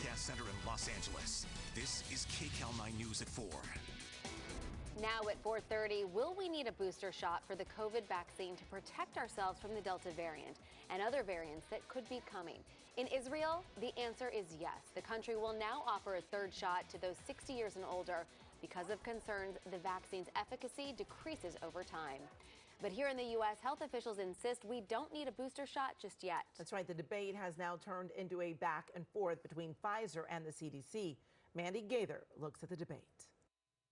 Broadcast Center in Los Angeles. This is Kcal 9 News at 4. Now at 4:30, will we need a booster shot for the COVID vaccine to protect ourselves from the Delta variant and other variants that could be coming? In Israel, the answer is yes. The country will now offer a third shot to those 60 years and older because of concerns the vaccine's efficacy decreases over time. But here in the U.S., health officials insist we don't need a booster shot just yet. That's right. The debate has now turned into a back and forth between Pfizer and the CDC. Mandy Gaither looks at the debate.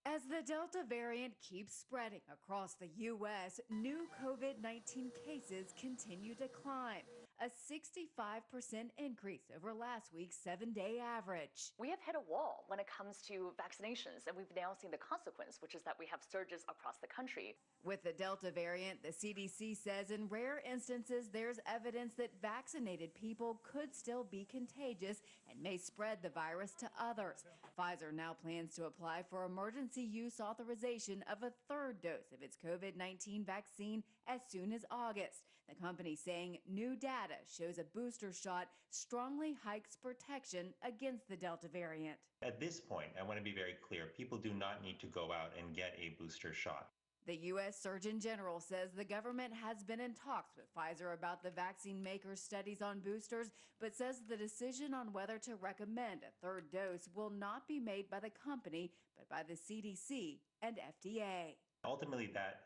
As the Delta variant keeps spreading across the U.S., new COVID-19 cases continue to climb, a 65% increase over last week's 7-day average. We have hit a wall when it comes to vaccinations, and we've now seen the consequence, which is that we have surges across the country. With the Delta variant, the CDC says in rare instances there's evidence that vaccinated people could still be contagious and may spread the virus to others. Pfizer now plans to apply for emergency use authorization of a third dose of its COVID-19 vaccine as soon as August. The company saying new data shows a booster shot strongly hikes protection against the Delta variant. At this point, I want to be very clear, people do not need to go out and get a booster shot. The U.S. Surgeon General says the government has been in talks with Pfizer about the vaccine maker's studies on boosters, but says the decision on whether to recommend a third dose will not be made by the company, but by the CDC and FDA. Ultimately, that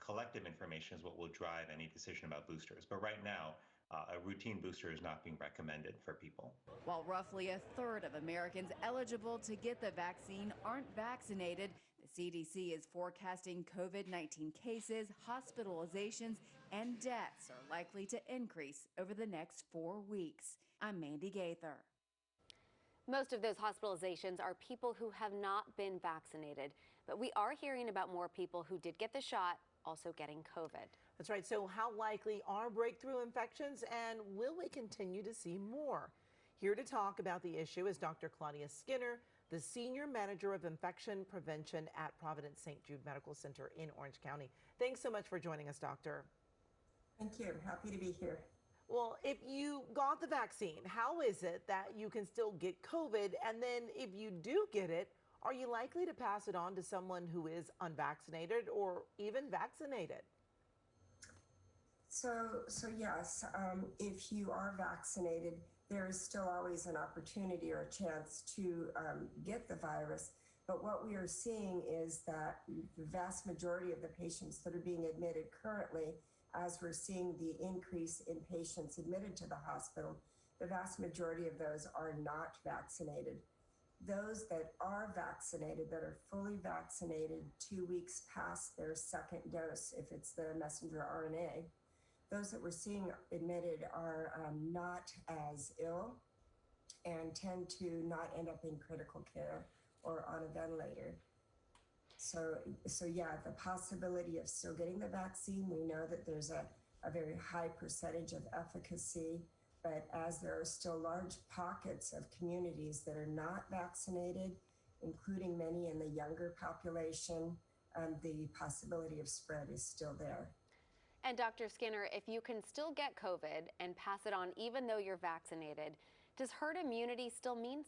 collective information is what will drive any decision about boosters. But right now, a routine booster is not being recommended for people. While roughly a third of Americans eligible to get the vaccine aren't vaccinated, the CDC is forecasting COVID-19 cases, hospitalizations, and deaths are likely to increase over the next 4 weeks. I'm Mandy Gaither. Most of those hospitalizations are people who have not been vaccinated, but we are hearing about more people who did get the shot also getting COVID. That's right. So how likely are breakthrough infections, and will we continue to see more? Here to talk about the issue is Dr. Claudia Skinner, the Senior Manager of Infection Prevention at Providence St. Jude Medical Center in Orange County. Thanks so much for joining us, Doctor. Thank you. Happy to be here. Well, if you got the vaccine, how is it that you can still get COVID? And then if you do get it, are you likely to pass it on to someone who is unvaccinated or even vaccinated? So yes, if you are vaccinated, there is still always an opportunity or a chance to get the virus. But what we are seeing is that the vast majority of the patients that are being admitted currently, as we're seeing the increase in patients admitted to the hospital, the vast majority of those are not vaccinated. Those that are vaccinated, that are fully vaccinated 2 weeks past their second dose, if it's the messenger RNA, those that we're seeing admitted are not as ill and tend to not end up in critical care or on a ventilator. So yeah, the possibility of still getting the vaccine, we know that there's a very high percentage of efficacy, but as there are still large pockets of communities that are not vaccinated, including many in the younger population, the possibility of spread is still there. And Dr. Skinner, if you can still get COVID and pass it on even though you're vaccinated, does herd immunity still mean